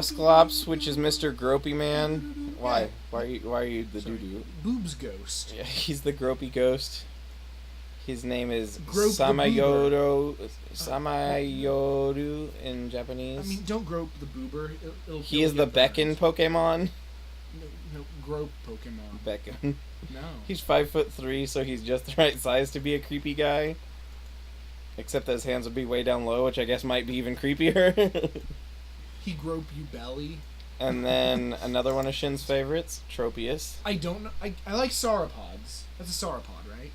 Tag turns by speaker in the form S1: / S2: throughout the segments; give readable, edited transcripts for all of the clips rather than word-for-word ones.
S1: Sklops, which is Mr. Gropey Man. Why? Why are you the doo-doo?
S2: Boobs ghost.
S1: Yeah, he's the Gropey Ghost. His name is
S2: Grope
S1: Samayoru in Japanese.
S2: I mean, don't grope the boober.
S1: He is the Beckon Pokemon.
S2: No, grope Pokemon.
S1: Beckon.
S2: No.
S1: He's 5'3", so he's just the right size to be a creepy guy. Except that his hands would be way down low, which I guess might be even creepier.
S2: He grope you belly.
S1: And then another one of Shin's favorites, Tropius.
S2: I don't know. I like sauropods. That's a sauropod, right?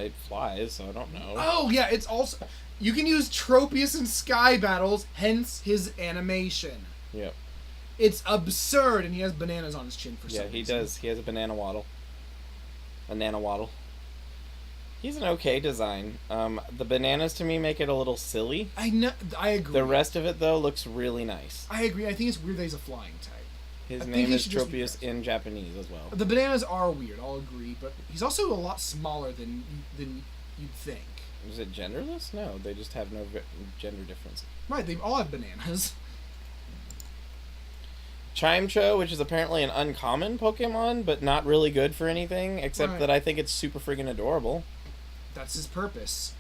S1: It flies, so I don't know.
S2: Oh, yeah, it's also... You can use Tropius in Sky Battles, hence his animation.
S1: Yep.
S2: It's absurd, and he has bananas on his chin for some reason.
S1: Yeah, he does. He has a banana waddle. A nana waddle. He's an okay design. The bananas to me make it a little silly.
S2: I know. I agree.
S1: The rest of it, though, looks really nice.
S2: I agree. I think it's weird that he's a flying type.
S1: His name is Tropius in Japanese as well.
S2: The bananas are weird, I'll agree, but he's also a lot smaller than you'd think.
S1: Is it genderless? No, they just have no gender difference.
S2: Right, they all have bananas.
S1: Chimecho, which is apparently an uncommon Pokemon, but not really good for anything, except that I think it's super friggin' adorable.
S2: That's his purpose.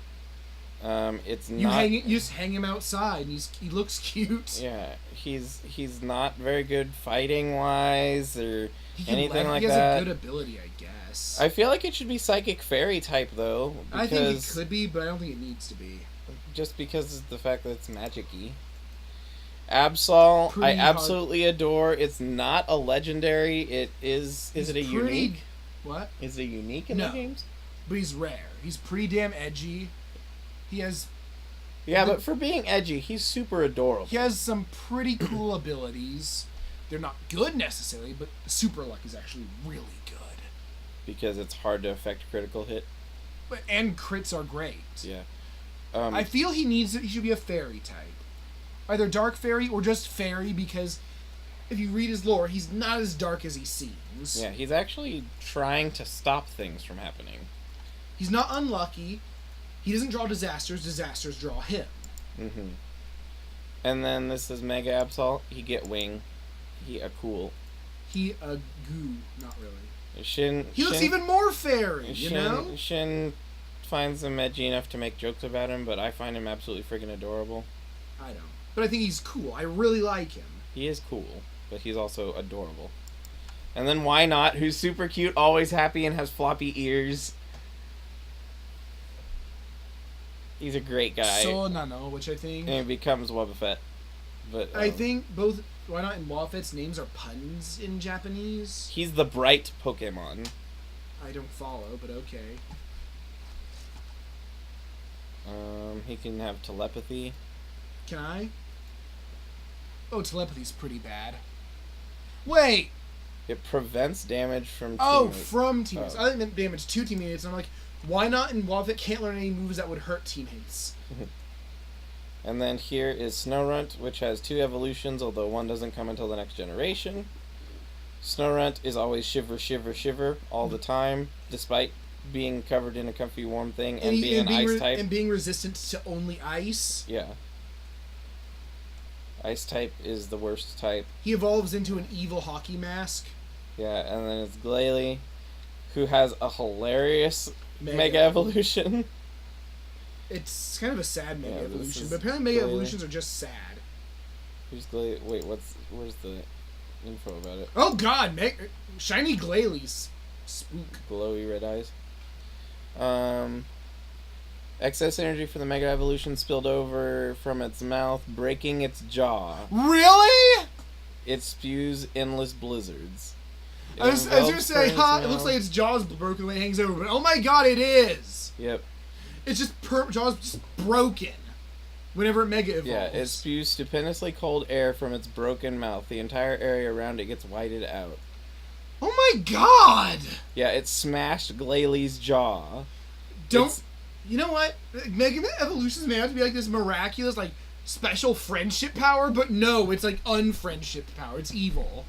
S1: It's not.
S2: You just hang him outside, and he looks cute.
S1: Yeah, he's not very good fighting wise or anything like that.
S2: He has a good ability, I guess.
S1: I feel like it should be Psychic Fairy type though.
S2: I think it could be, but I don't think it needs to be.
S1: Just because of the fact that it's magic-y. Absol, I absolutely adore. It's not a legendary. It is. Is it a unique?
S2: What?
S1: Is it unique in the games?
S2: But he's rare. He's pretty damn edgy. He has...
S1: Yeah, but for being edgy, he's super adorable.
S2: He has some pretty cool abilities. They're not good necessarily, but Super Luck is actually really good.
S1: Because it's hard to affect critical hit.
S2: And crits are great.
S1: Yeah.
S2: I feel he should be a fairy type. Either dark fairy or just fairy, because if you read his lore, he's not as dark as he seems.
S1: Yeah, he's actually trying to stop things from happening.
S2: He's not unlucky. He doesn't draw disasters. Disasters draw him.
S1: Mm-hmm. And then this is Mega Absol. He get wing. He a cool.
S2: He a goo. Not really.
S1: He
S2: looks even more fairy, you know?
S1: Shin finds him edgy enough to make jokes about him, but I find him absolutely freaking adorable.
S2: I don't. But I think he's cool. I really like him.
S1: He is cool, but he's also adorable. And then Why Not, who's super cute, always happy, and has floppy ears. He's a great guy.
S2: So Nano, which I think...
S1: And he becomes Wobbuffet. But
S2: I think both Why Not and Wobbuffet's names are puns in Japanese.
S1: He's the bright Pokemon.
S2: I don't follow, but okay.
S1: He can have telepathy.
S2: Can I? Oh, telepathy's pretty bad. Wait!
S1: It prevents damage from teammates.
S2: Oh, from teammates. I think it damage to teammates, and I'm like, Why Not and Wobbuffet can't learn any moves that would hurt teammates?
S1: And then here is Snorunt, which has 2 evolutions, although one doesn't come until the next generation. Snorunt is always shiver, shiver, shiver all the time, despite being covered in a comfy warm thing and being an ice type.
S2: And being resistant to only ice.
S1: Yeah. Ice type is the worst type.
S2: He evolves into an evil hockey mask.
S1: Yeah, and then it's Glalie, who has a hilarious Mega Evolution.
S2: It's kind of a sad Mega Evolution, but apparently Mega Evolutions are just sad.
S1: Who's Glalie? Wait, where's the info about it?
S2: Oh god, shiny Glalies. Spook.
S1: Glowy red eyes. Excess energy for the Mega Evolution spilled over from its mouth, breaking its jaw.
S2: Really?
S1: It spews endless blizzards.
S2: I was gonna say, it looks like its jaw's broken when it hangs over, but oh my god, it is!
S1: Yep.
S2: It's just jaw's just broken whenever it Mega evolves.
S1: Yeah, it spews stupendously cold air from its broken mouth. The entire area around it gets whited out.
S2: Oh my god!
S1: Yeah, it smashed Glalie's jaw.
S2: You know what? Mega Evolutions may have to be like this miraculous, like, special friendship power, but no, it's like unfriendship power. It's evil.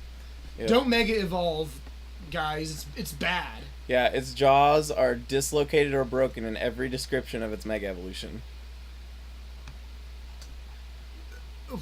S2: Yep. Don't Mega Evolve, guys. It's bad.
S1: Yeah, its jaws are dislocated or broken in every description of its Mega Evolution.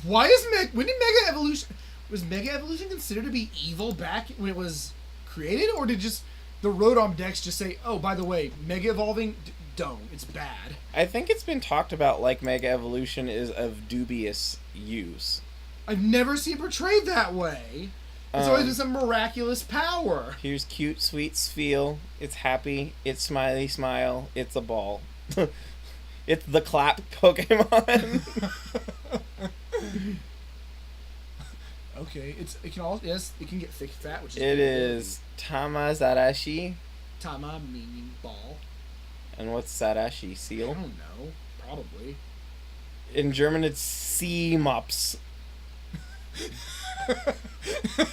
S2: Why is when did Mega Evolution? Was Mega Evolution considered to be evil back when it was created, or did just the Rotom decks just say, "Oh, by the way, Mega Evolving, don't. It's bad."
S1: I think it's been talked about like Mega Evolution is of dubious use.
S2: I've never seen it portrayed that way. It's always been some miraculous power.
S1: Here's cute, sweet Sfeel. It's happy. It's smiley smile. It's a ball. It's the clap Pokemon.
S2: Okay, it can get thick fat, which is
S1: it is Tamazarashi.
S2: Tama meaning ball.
S1: And what's Sarashi?
S2: I
S1: Seal?
S2: don't know. Probably.
S1: In German, it's Sea Mops.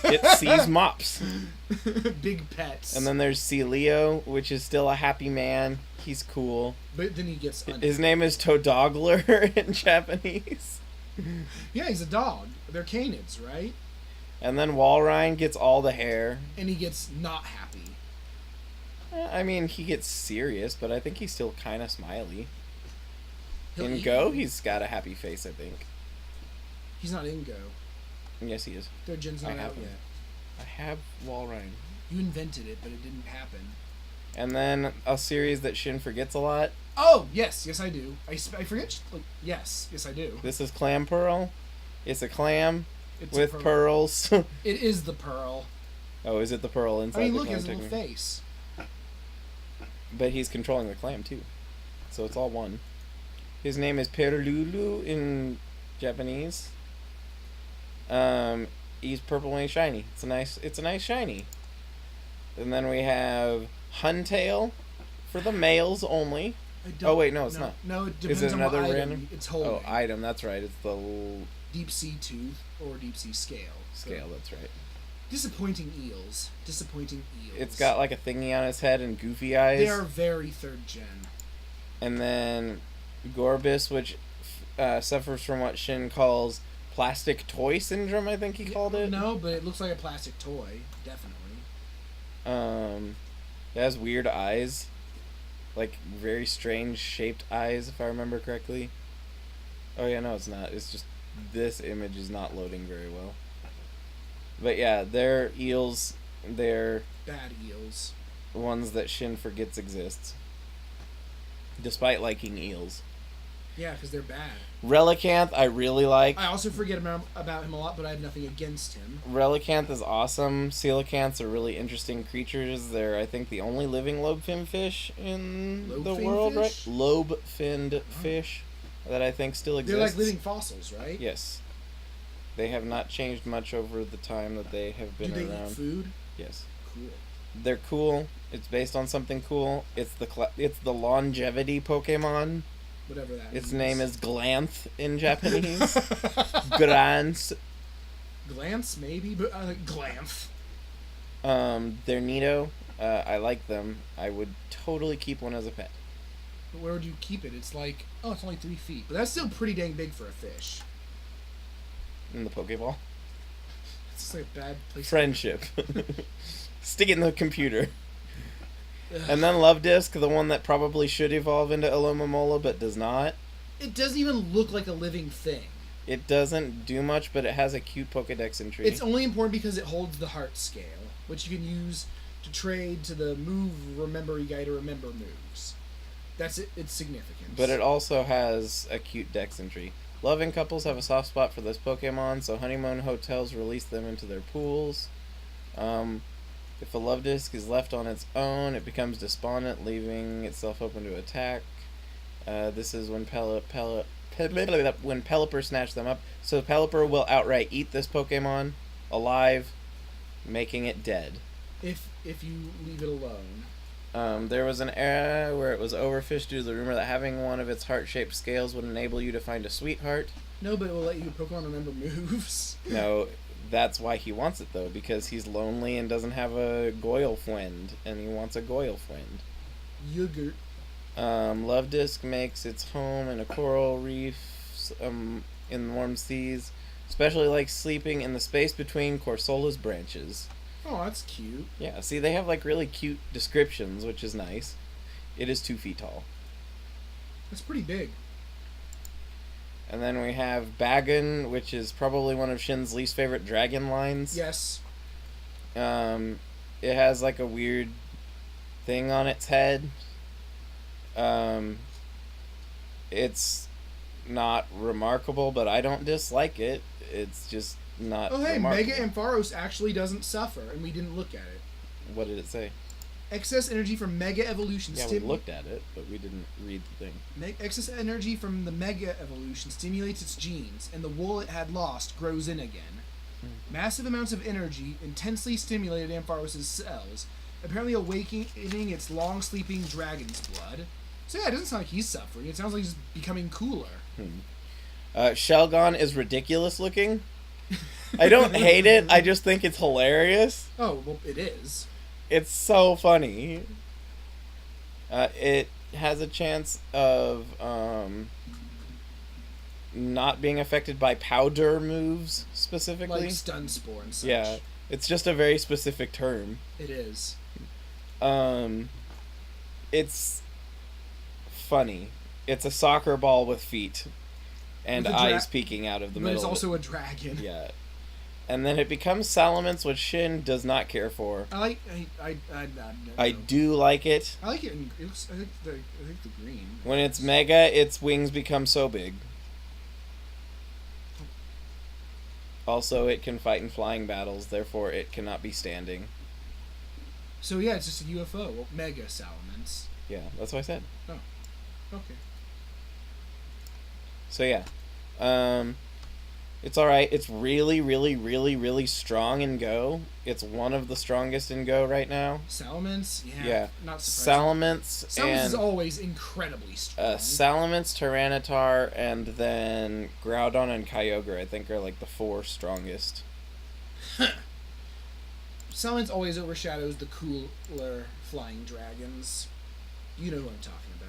S1: It sees mops.
S2: Big pets.
S1: And then there's Celio, which is still a happy man. He's cool.
S2: But then he gets...
S1: His name is Todogler in Japanese.
S2: Yeah, he's a dog. They're canids, right?
S1: And then Walrein gets all the hair.
S2: And he gets not happy.
S1: I mean, he gets serious, but I think he's still kind of smiley. In
S2: eat
S1: Go,
S2: you.
S1: he's got a happy face, I think.
S2: He's not in Go.
S1: Yes, he is.
S2: Their gen's not
S1: I have
S2: out
S1: him.
S2: yet.
S1: I have Walrein.
S2: You invented it, but it didn't happen.
S1: And then a series that Shin forgets a lot.
S2: Oh, yes, I do. I forget. Like, yes, I do.
S1: This is Clam Pearl. It's a clam
S2: It's
S1: with
S2: a pearl.
S1: pearls.
S2: It is the pearl.
S1: Oh, is it the pearl inside
S2: I mean,
S1: the
S2: look, he
S1: clam?
S2: has a little
S1: technically?
S2: face.
S1: But he's controlling the clam too, so it's all one. His name is Perlulu in Japanese. He's purple and he's shiny. It's a nice shiny. And then we have Huntail for the males only. Oh wait, no, it's not.
S2: No, it
S1: Is
S2: depends
S1: it
S2: on
S1: another
S2: what item
S1: random?
S2: it's holding.
S1: Oh, item. That's right. It's the
S2: Deep sea tooth or deep sea scale.
S1: scale. That's right.
S2: Disappointing eels. Disappointing eels.
S1: It's got like a thingy on its head and goofy eyes.
S2: They are very third gen.
S1: And then Gorbis, which suffers from what Shin calls plastic toy syndrome, I think he called it.
S2: No, but it looks like a plastic toy. Definitely.
S1: It has weird eyes. Like, very strange shaped eyes, if I remember correctly. Oh, yeah, no, it's not. It's just, this image is not loading very well. But yeah, they're eels. They're
S2: Bad eels.
S1: ones that Shin forgets exists. Despite liking eels.
S2: Yeah, because they're bad.
S1: Relicanth, I really like.
S2: I also forget about him a lot, but I have nothing against him.
S1: Relicanth is awesome. Coelacanths are really interesting creatures. They're, I think, the only living lobe-finned fish in the
S2: Lobe-finned
S1: world,
S2: fish?
S1: right? Lobe-finned fish that I think still exists.
S2: They're like living fossils, right?
S1: Yes. They have not changed much over the time that they have been
S2: Do they
S1: around.
S2: eat food?
S1: Yes.
S2: Cool.
S1: They're cool. It's based on something cool. It's the longevity Pokemon.
S2: Whatever that
S1: Its
S2: means.
S1: name is Glanth in Japanese. Grants.
S2: Glance, maybe, but Glanth.
S1: They're neato. I like them. I would totally keep one as a pet.
S2: But where would you keep it? It's like, oh, it's only 3 feet. But that's still pretty dang big for a fish.
S1: In the Pokeball.
S2: It's just like a bad place.
S1: Friendship. Stick it in the computer. And then Love Disc, the one that probably should evolve into Alomomola but does not.
S2: It doesn't even look like a living thing.
S1: It doesn't do much, but it has a cute Pokedex entry.
S2: It's only important because it holds the heart scale, which you can use to trade to the move remember guy to remember moves. That's it. It's significant.
S1: But it also has a cute Dex entry. Loving couples have a soft spot for this Pokemon, so honeymoon hotels release them into their pools. If a Love Disc is left on its own, it becomes despondent, leaving itself open to attack. This is when when Pelipper snatch them up. So Pelipper will outright eat this Pokemon alive, making it dead.
S2: If you leave it alone.
S1: There was an era where it was overfished due to the rumor that having one of its heart-shaped scales would enable you to find a sweetheart.
S2: No, but it will let you Pokemon remember moves.
S1: No, that's why he wants it, though, because he's lonely and doesn't have a Goilfriend, and he wants a Goilfriend.
S2: Yogurt.
S1: Love Disc makes its home in a coral reef in warm seas, especially like sleeping in the space between Corsola's branches.
S2: Oh, that's cute.
S1: Yeah, see, they have like really cute descriptions, which is nice. It is 2 feet tall.
S2: That's pretty big.
S1: And then we have Bagon, which is probably one of Shin's least favorite dragon lines.
S2: Yes.
S1: It has like a weird thing on its head. It's not remarkable, but I don't dislike it. It's just not remarkable.
S2: Mega Ampharos actually doesn't suffer, and we didn't look at it.
S1: What did it say?
S2: Excess energy from Mega Evolution.
S1: Yeah, we looked at it, but we didn't read the thing.
S2: Excess energy from the Mega Evolution stimulates its genes, and the wool it had lost grows in again. Massive amounts of energy intensely stimulated Ampharos' cells, apparently awakening its long-sleeping dragon's blood. So yeah, it doesn't sound like he's suffering. It sounds like he's becoming cooler.
S1: Shelgon is ridiculous looking. I don't hate it. I just think it's hilarious.
S2: Oh, well, it is.
S1: It's so funny. It has a chance of not being affected by powder moves specifically.
S2: Like stun spore and such.
S1: Yeah, it's just a very specific term.
S2: It is.
S1: It's funny. It's a soccer ball with feet and eyes peeking out of the middle.
S2: But it's also a dragon.
S1: Yeah. And then it becomes Salamence, which Shin does not care for.
S2: I
S1: do like it.
S2: I like it. It looks. I think the green.
S1: When it's Mega, its wings become so big. Also, it can fight in flying battles, therefore it cannot be standing.
S2: So yeah, it's just a UFO. Well, Mega Salamence.
S1: Yeah, that's what I said.
S2: Oh, okay.
S1: So yeah, it's all right. It's really, really, really, really strong in Go. It's one of the strongest in Go right now.
S2: Salamence,
S1: yeah,
S2: not surprising.
S1: Salamence
S2: is always incredibly strong.
S1: Salamence, Tyranitar, and then Groudon and Kyogre, I think, are like the 4 strongest.
S2: Salamence always overshadows the cooler flying dragons. You know what I'm talking about.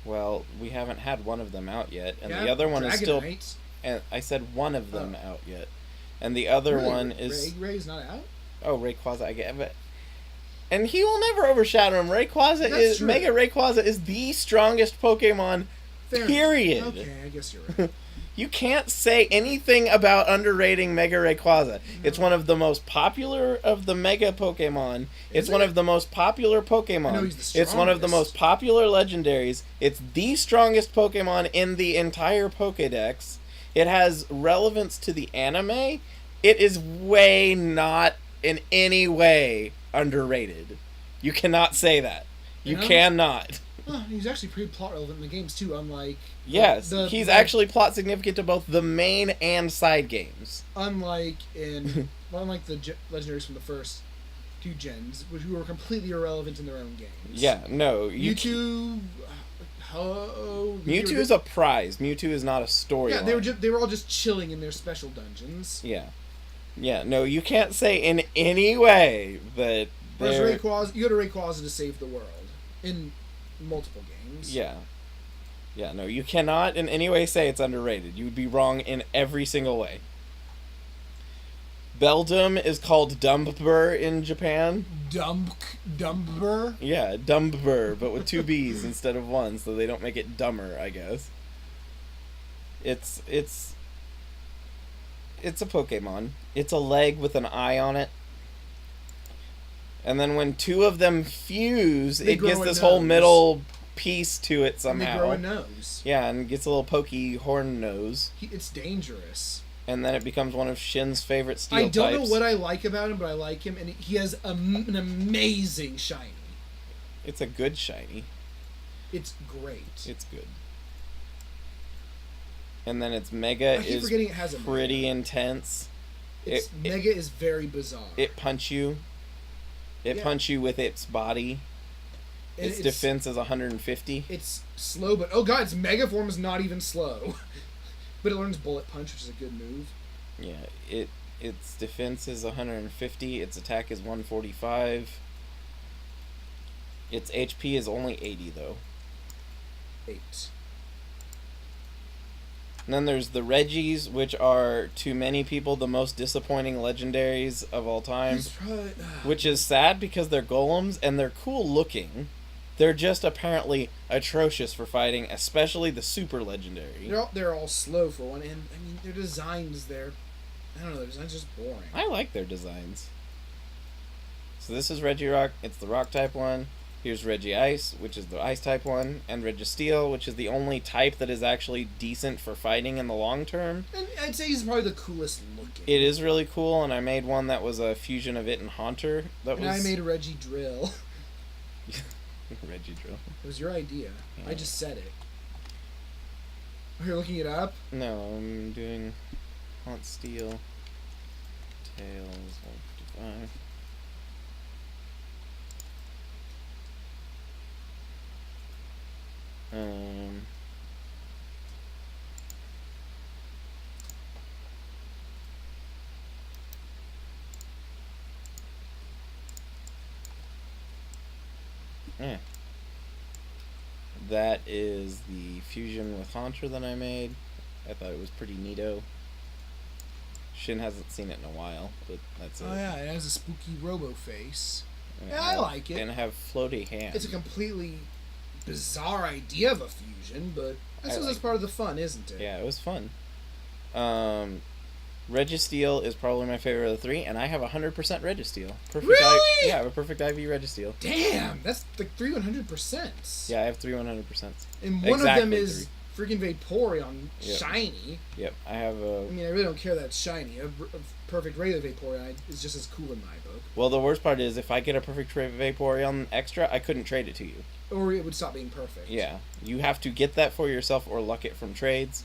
S1: Well, we haven't had one of them out yet, and the other one is still. And I said one of them out yet, and the other one is.
S2: Ray's not out.
S1: Oh, Rayquaza, I get it. And he will never overshadow him.
S2: That's true.
S1: Mega Rayquaza is the strongest Pokemon. Period.
S2: Okay, I guess you're right.
S1: You can't say anything about underrating Mega Rayquaza. No. It's one of the most popular of the Mega Pokemon. It's one of the most popular Pokemon.
S2: I know he's the strongest.
S1: It's one of the most popular legendaries. It's the strongest Pokemon in the entire Pokédex. It has relevance to the anime. It is way not in any way underrated. You cannot say that. You cannot.
S2: Well, he's actually pretty plot relevant in the games too, unlike...
S1: Yes, he's actually plot significant to both the main and side games.
S2: Unlike the legendaries from the first 2 gens, which were completely irrelevant in their own games.
S1: Yeah, no.
S2: Mewtwo
S1: is a prize. Mewtwo is not a story.
S2: Yeah, they were all just chilling in their special dungeons.
S1: Yeah. Yeah, no, you can't say in any way that
S2: Rayquaza, you go to Rayquaza to save the world. In multiple games.
S1: Yeah. Yeah, no, you cannot in any way say it's underrated. You would be wrong in every single way. Beldum is called Dumbur in Japan.
S2: Dumbur?
S1: Yeah, Dumbur, but with 2 B's instead of 1, so they don't make it dumber, I guess. It's a Pokemon. It's a leg with an eye on it. And then when 2 of them fuse, it gets this whole middle piece to it somehow.
S2: And they grow a nose.
S1: Yeah, and gets a little pokey horn nose.
S2: It's dangerous.
S1: And then it becomes one of Shin's favorite steel types.
S2: I don't know what I like about him, but I like him, and he has an amazing shiny.
S1: It's a good shiny.
S2: It's great.
S1: It's good. And then its Mega is pretty intense.
S2: Mega is very bizarre.
S1: It punch you. It punch you with its body. Its defense is 150.
S2: It's slow, but oh god, its Mega form is not even slow. But it learns Bullet Punch, which is a good move.
S1: Yeah, its defense is 150. Its attack is 145. Its HP is only 80 though.
S2: 8.
S1: And then there's the Reggies, which are, to many people, the most disappointing legendaries of all time. Which is sad because they're golems and they're cool looking. They're just apparently atrocious for fighting, especially the super legendary.
S2: They're all slow for one, and I mean their designs. I don't know. Their designs just boring.
S1: I like their designs. So this is Regirock. It's the rock type one. Here's Regice, which is the ice type one, and Registeel, which is the only type that is actually decent for fighting in the long term.
S2: And I'd say he's probably the coolest looking.
S1: It is really cool, and I made one that was a fusion of it and Haunter.
S2: I made a Regidrill.
S1: Regidrill.
S2: It was your idea.
S1: Yeah.
S2: I just said it. Oh, you're looking it up?
S1: No, I'm doing Haunt Steel. Tails 155. Yeah. That is the fusion with Haunter that I made. I thought it was pretty neato. Shin hasn't seen it in a while, but that's it.
S2: Oh yeah, it has a spooky robo face. Yeah, I like it.
S1: And have floaty hands.
S2: It's a completely bizarre idea of a fusion, but I suppose that's part of the fun, isn't it?
S1: Yeah, it was fun. Registeel is probably my favorite of the three, and I have 100% Registeel. Perfect.
S2: Really?
S1: I have a perfect IV Registeel.
S2: Damn, that's like 300%.
S1: Yeah, I have 3 100%.
S2: And one of them is freaking Vaporeon, shiny.
S1: Yep, I have a...
S2: I mean, I really don't care that it's shiny. A perfect regular Vaporeon is just as cool in my book.
S1: Well, the worst part is, if I get a perfect Vaporeon extra, I couldn't trade it to you.
S2: Or it would stop being perfect.
S1: Yeah, you have to get that for yourself or luck it from trades.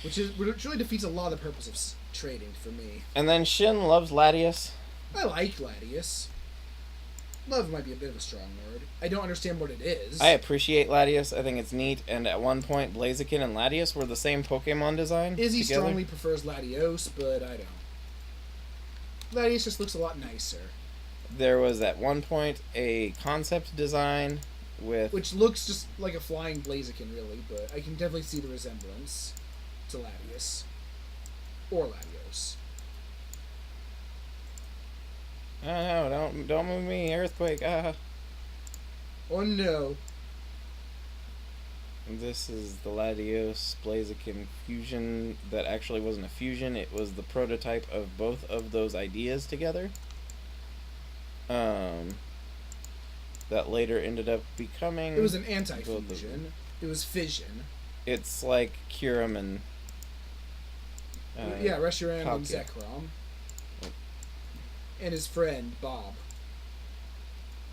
S2: Which really defeats a lot of the purpose of trading for me.
S1: And then Shin loves Latias.
S2: I like Latias. Love might be a bit of a strong word. I don't understand what it is.
S1: I appreciate Latias. I think it's neat. And at one point, Blaziken and Latias were the same Pokemon design.
S2: Izzy strongly prefers Latios, but I don't. Latias just looks a lot nicer.
S1: There was at one point a concept design with...
S2: which looks just like a flying Blaziken, really, but I can definitely see the resemblance to Latias. Or Latios.
S1: Oh no, don't move me, Earthquake, ah.
S2: Oh no.
S1: This is the Latios Blaziken fusion that actually wasn't a fusion, it was the prototype of both of those ideas together. That later ended up becoming...
S2: it was an anti-fusion. It was fission.
S1: It's like Kyurem and...
S2: yeah, Reshiram and
S1: Palkia.
S2: Zekrom. And his friend, Bob.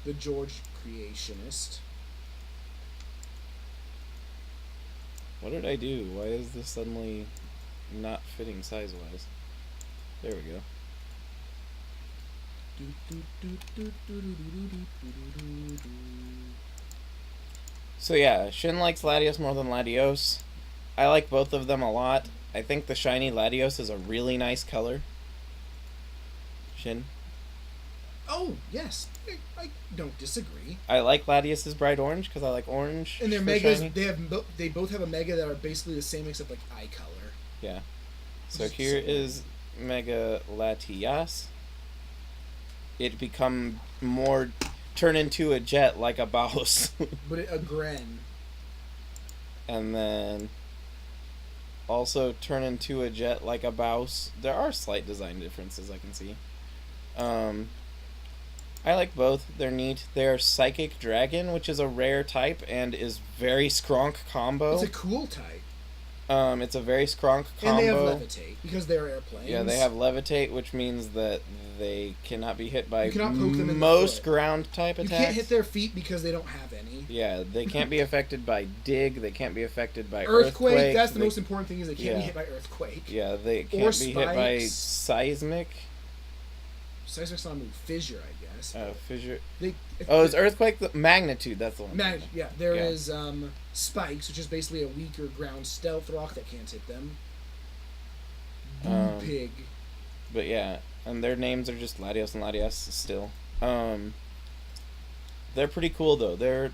S2: The George creationist.
S1: What did I do? Why is this suddenly not fitting size-wise? There we go. So yeah, Shin likes Latios more than Latios. I like both of them a lot. I think the shiny Latios is a really nice color. Shin?
S2: Oh, yes. I don't disagree.
S1: I like Latios's bright orange because I like orange.
S2: And their
S1: for
S2: megas,
S1: shiny.
S2: they both have a mega that are basically the same except like eye color.
S1: Yeah. So here is Mega Latias. It become more... turn into a jet like a Baus.
S2: But a Gren.
S1: And then... also turn into a jet like a Baus. There are slight design differences I can see. I like both. They're neat. They're Psychic Dragon, which is a rare type and is very skronk combo.
S2: It's a cool type.
S1: It's a very skronk combo.
S2: And they have Levitate, because they're airplanes.
S1: Yeah, they have Levitate, which means that they cannot be hit by
S2: you cannot poke them in
S1: most
S2: the
S1: ground type attacks.
S2: You can't hit their feet because they don't have any.
S1: Yeah, they can't be affected by Dig. They can't be affected by
S2: Earthquake. That's the most important thing, is they can't be hit by Earthquake.
S1: Yeah, they can't be hit by Seismic.
S2: Seismic's not a move. Fissure, I guess.
S1: Fissure.
S2: It's
S1: Earthquake. The Magnitude. That's the one.
S2: Yeah, there is Spikes, which is basically a weaker ground stealth rock that can't hit them. Pig.
S1: But yeah, and their names are just Latios and Latias still. They're pretty cool though. They're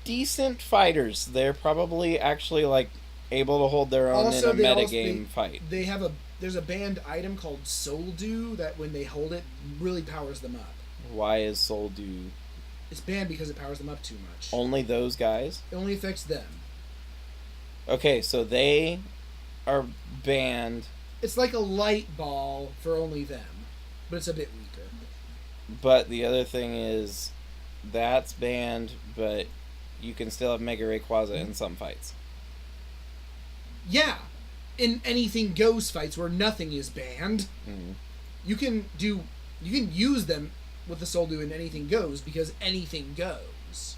S1: decent fighters. They're probably actually like able to hold their own in a metagame fight.
S2: They have there's a banned item called Soul Dew that when they hold it really powers them up.
S1: Why is Soul Dew
S2: It's banned because it powers them up too much.
S1: Only those guys?
S2: It only affects them.
S1: Okay, so they are banned.
S2: It's like a light ball for only them, but it's a bit weaker.
S1: But the other thing is, that's banned, but you can still have Mega Rayquaza in some fights.
S2: Yeah, in anything goes fights where nothing is banned, you can use them with the Soldu in anything goes because anything goes.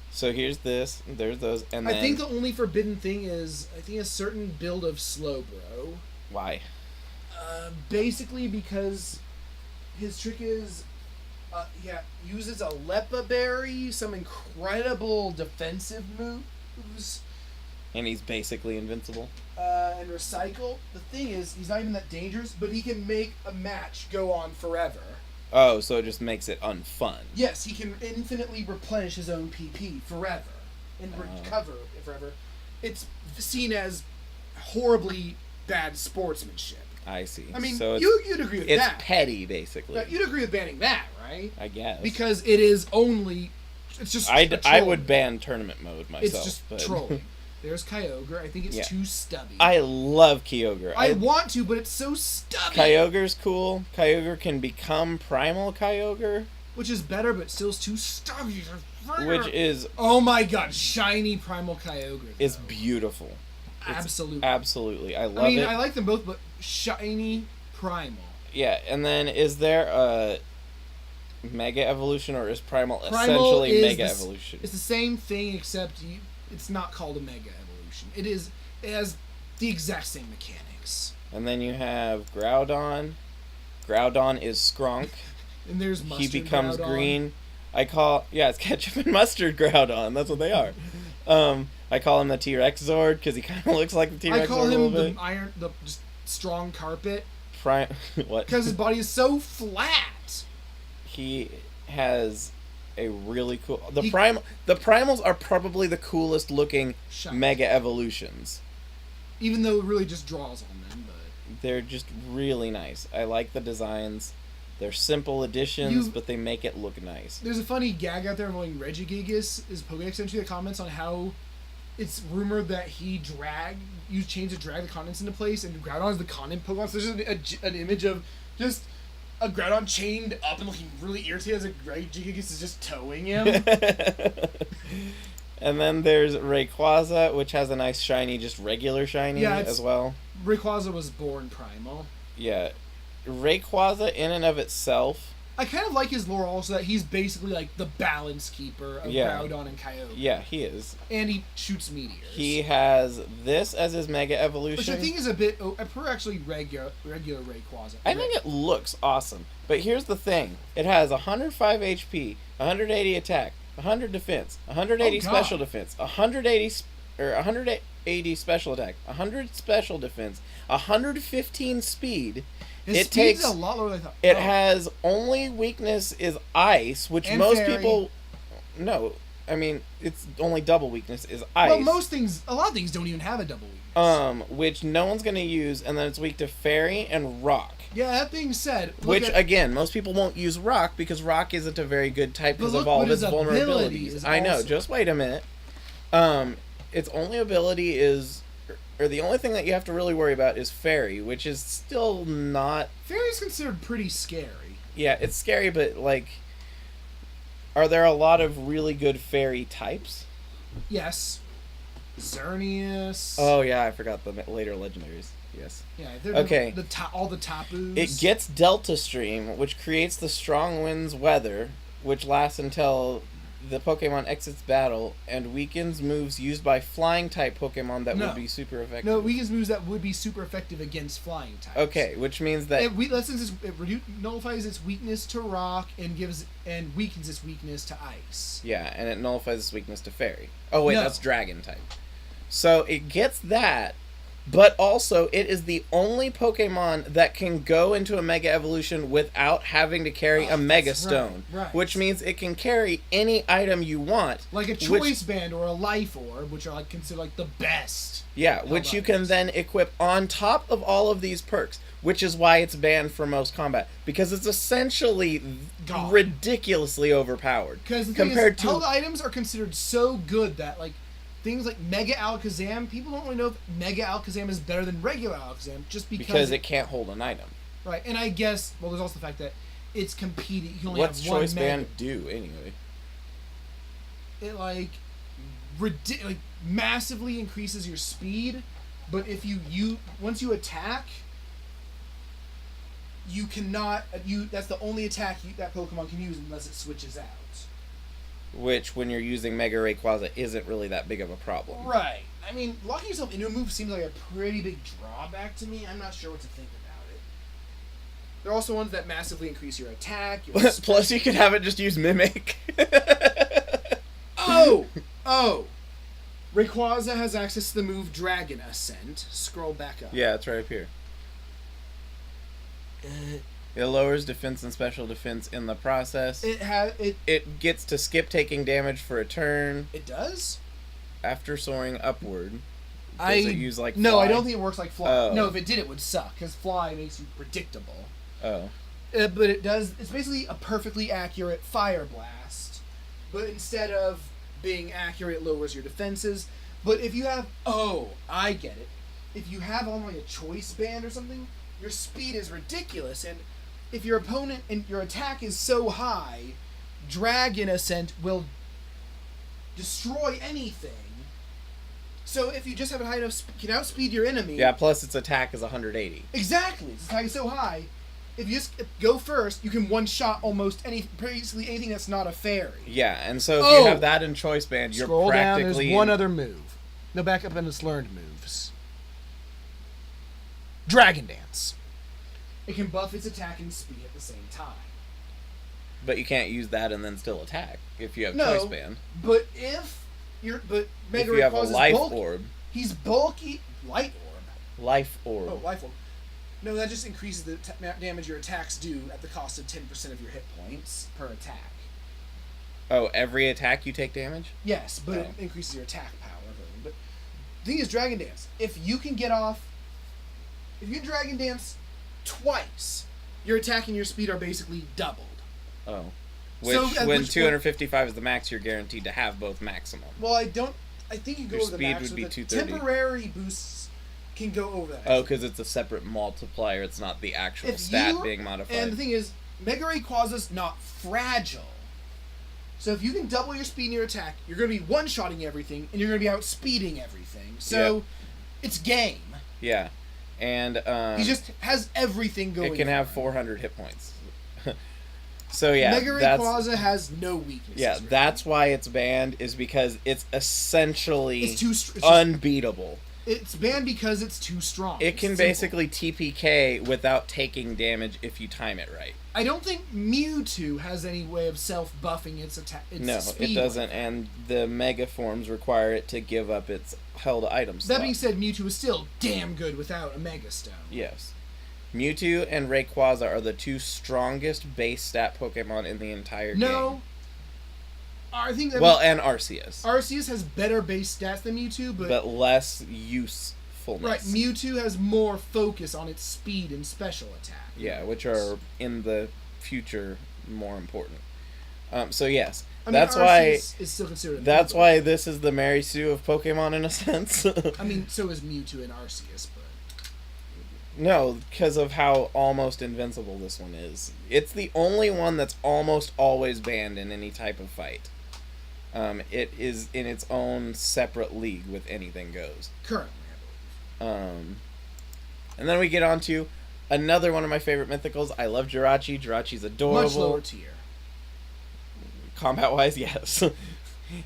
S1: So here's this, there's those, and then...
S2: I think the only forbidden thing is, I think a certain build of Slowbro.
S1: Why?
S2: Basically because his trick is, uses a Lepa Berry, some incredible defensive moves.
S1: And he's basically invincible.
S2: And Recycle. The thing is, he's not even that dangerous, but he can make a match go on forever.
S1: Oh, so it just makes it unfun.
S2: Yes, he can infinitely replenish his own PP forever. And recover forever. It's seen as horribly bad sportsmanship.
S1: I see.
S2: I mean,
S1: so
S2: you'd agree with that.
S1: It's petty, basically.
S2: You'd agree with banning that, right?
S1: I guess.
S2: Because it is only... It's just
S1: I would ban tournament mode myself.
S2: It's just trolling. There's Kyogre. I think it's too stubby.
S1: I love Kyogre.
S2: I want to, but it's so stubby.
S1: Kyogre's cool. Kyogre can become Primal Kyogre.
S2: Which is better, but still too stubby.
S1: Which is...
S2: Oh my god, shiny Primal Kyogre.
S1: It's beautiful.
S2: Absolutely.
S1: Absolutely. I love it.
S2: I like them both, but shiny Primal.
S1: Yeah, and then is there a Mega Evolution, or is Primal essentially Mega Evolution?
S2: It's the same thing, except it's not called a Mega Evolution. It has the exact same mechanics.
S1: And then you have Groudon. Groudon is Skronk.
S2: And there's Mustard
S1: He becomes
S2: Groudon.
S1: green. It's Ketchup and Mustard Groudon. That's what they are. I call him the T-Rex Zord because he kind of looks like the T-Rex Zord a little bit.
S2: I call him the just strong carpet.
S1: What?
S2: Because his body is so flat.
S1: He has a really cool... The Primals are probably the coolest looking Mega Evolutions.
S2: Even though it really just draws on them, but...
S1: They're just really nice. I like the designs. They're simple additions, but they make it look nice.
S2: There's a funny gag out there involving Regigigas, his Pokédex entry that comments on how it's rumored that he used chains to drag the continents into place, and Groudon is the continent Pokemon. So there's just an image of just a Groudon chained up and looking really irritated as a Regigigas is just towing him.
S1: And then there's Rayquaza, which has a nice shiny, just regular shiny as well.
S2: Rayquaza was born Primal.
S1: Yeah. Rayquaza in and of itself...
S2: I kind of like his lore also, that he's basically like the balance keeper of Groudon and Kyogre.
S1: Yeah, he is.
S2: And he shoots meteors.
S1: He has this as his Mega Evolution.
S2: Which I think is a bit... I prefer actually regular Rayquaza.
S1: I think it looks awesome. But here's the thing. It has 105 HP, 180 attack, 100 defense, 180 special defense, 180 special attack, 100 special defense, 115 speed.
S2: His speed's a lot lower than I thought.
S1: It has only weakness is ice, which
S2: and
S1: most
S2: fairy.
S1: people... No, I mean, it's only double weakness is ice.
S2: Well, a lot of things don't even have a double weakness.
S1: Which no one's going to use, and then it's weak to fairy and rock.
S2: Yeah, that being said...
S1: Again, most people won't use rock because rock isn't a very good type because of all of its vulnerabilities. I know, just wait a minute. Its only ability is... Or the only thing that you have to really worry about is fairy, which is still not...
S2: Fairy's considered pretty scary.
S1: Yeah, it's scary, but, like... Are there a lot of really good fairy types?
S2: Yes. Xerneas.
S1: Oh, yeah, I forgot the later legendaries. Yes.
S2: Yeah, they're all the Tapus.
S1: It gets Delta Stream, which creates the strong winds weather, which lasts until the Pokemon exits battle, and weakens moves used by flying-type Pokemon that would be super effective.
S2: No, it weakens moves that would be super effective against flying types.
S1: Okay, which means that...
S2: It nullifies its weakness to rock and weakens its weakness to ice.
S1: Yeah, and it nullifies its weakness to fairy. Oh, wait, that's dragon type. So it gets that, But also, it is the only Pokemon that can go into a Mega Evolution without having to carry a Mega Stone.
S2: Right.
S1: Which means it can carry any item you want.
S2: Like a Choice Band or a Life Orb, which are like considered like the best.
S1: Yeah, which you can then equip on top of all of these perks. Which is why it's banned for most combat. Because it's essentially ridiculously overpowered.
S2: Because compared to held items are considered so good that like things like Mega Alakazam, people don't really know if Mega Alakazam is better than regular Alakazam just because
S1: it can't hold an item.
S2: Right, and I guess there's also the fact that it's competing. You can only
S1: What's
S2: have one
S1: Choice Band
S2: Mega.
S1: do anyway?
S2: It like massively increases your speed, but if you once you attack, you cannot that's the only attack that Pokemon can use unless it switches out.
S1: Which, when you're using Mega Rayquaza, isn't really that big of a problem.
S2: Right. I mean, locking yourself into a move seems like a pretty big drawback to me. I'm not sure what to think about it. There are also ones that massively increase your attack.
S1: Plus, you could have it just use Mimic.
S2: Oh! Rayquaza has access to the move Dragon Ascent. Scroll back up.
S1: Yeah, it's right up here. It lowers defense and special defense in the process. It gets to skip taking damage for a turn.
S2: It does?
S1: After soaring upward. Does it use like Fly?
S2: No, I don't think it works like Fly.
S1: Oh.
S2: No, if it did, it would suck, because Fly makes you predictable.
S1: Oh.
S2: But it does. It's basically a perfectly accurate Fire Blast. But instead of being accurate, it lowers your defenses. But if you have... Oh, I get it. If you have on like a Choice Band or something, your speed is ridiculous, and if your opponent and your attack is so high, Dragon Ascent will destroy anything. So if you just have a high enough, can outspeed your enemy.
S1: Yeah, plus its attack is 180.
S2: Exactly, its attack is so high. If you just go first, you can one-shot basically anything that's not a fairy.
S1: Yeah, and so if you have that in Choice Band, you're
S2: Scroll
S1: practically...
S2: down, there's one other move. No, back up in its learned moves. Dragon Dance. It can buff its attack and speed at the same time.
S1: But you can't use that and then still attack if you have Choice Band.
S2: But Mega
S1: if you have a Life Orb.
S2: He's bulky. Light Orb.
S1: Life Orb.
S2: Oh, Life Orb. No, that just increases the damage your attacks do at the cost of 10% of your hit points per attack.
S1: Oh, every attack you take damage?
S2: Yes, but it increases your attack power. But the thing is, Dragon Dance. If you can Dragon Dance twice, your attack and your speed are basically doubled.
S1: Oh. When 255 is the max, you're guaranteed to have both maximum.
S2: Well, I think you go over the max.
S1: Your speed would be 230.
S2: Temporary boosts can go over that.
S1: Oh, because it's a separate multiplier. It's not the actual stat being modified.
S2: And the thing is, Mega Rayquaza's not fragile. So if you can double your speed and your attack, you're going to be one-shotting everything, and you're going to be outspeeding everything. So, it's game.
S1: Yeah. And
S2: he just has everything going.
S1: It can have 400 hit points. So yeah,
S2: Mega Rayquaza has no weaknesses.
S1: Yeah, that's why it's banned, is because it's essentially
S2: it's
S1: unbeatable.
S2: It's banned because it's too strong.
S1: It can basically TPK without taking damage if you time it right.
S2: I don't think Mewtwo has any way of self-buffing its attack.
S1: No, it doesn't, and the Mega forms require it to give up its held items.
S2: That being said, Mewtwo is still damn good without a Mega Stone.
S1: Yes. Mewtwo and Rayquaza are the two strongest base stat Pokemon in the entire game.
S2: No. I think that
S1: and Arceus.
S2: Arceus has better base stats than Mewtwo, but
S1: less usefulness.
S2: Right, Mewtwo has more focus on its speed and special attack.
S1: Yeah, which are in the future more important. So yes,
S2: I mean,
S1: that's
S2: Arceus
S1: why
S2: is still considered.
S1: That's why this is the Mary Sue of Pokemon in a sense.
S2: I mean, so is Mewtwo and Arceus, but
S1: no, because of how almost invincible this one is. It's the only one that's almost always banned in any type of fight. It is in its own separate league with Anything Goes.
S2: Currently, I believe.
S1: And then we get on to another one of my favorite mythicals. I love Jirachi. Jirachi's adorable.
S2: Much lower tier.
S1: Combat-wise, yes.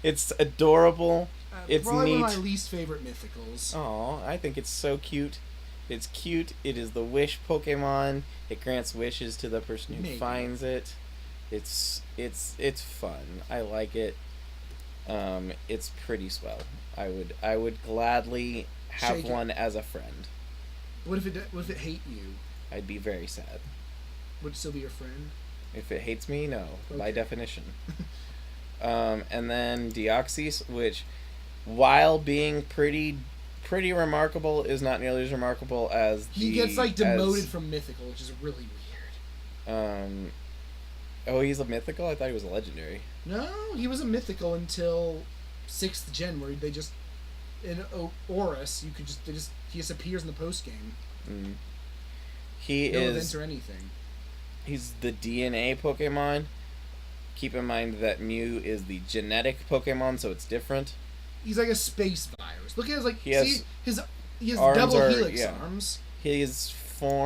S1: It's adorable. It's
S2: probably
S1: neat.
S2: One of my least favorite mythicals.
S1: Aw, I think it's so cute. It's cute. It is the wish Pokemon. It grants wishes to the person who finds it. It's fun. I like it. It's pretty swell. I would gladly have
S2: Shake it.
S1: one as a friend.
S2: What if it hate you?
S1: I'd be very sad.
S2: Would it still be your friend?
S1: If it hates me, no, by
S2: Okay.
S1: definition. And then Deoxys, which, while being pretty remarkable, is not nearly as remarkable as
S2: He gets like demoted from mythical, which is really weird.
S1: Oh, he's a mythical? I thought he was a legendary.
S2: No, he was a mythical until 6th gen, where they just in Oris, he just appears in the post game.
S1: Mm. He
S2: No
S1: is.
S2: events or anything.
S1: He's the DNA Pokemon. Keep in mind that Mew is the genetic Pokemon, so it's different.
S2: He's like a space virus. Look at his like.
S1: He has
S2: see his. He has
S1: arms
S2: double
S1: are-
S2: helix
S1: yeah.
S2: arms.
S1: His form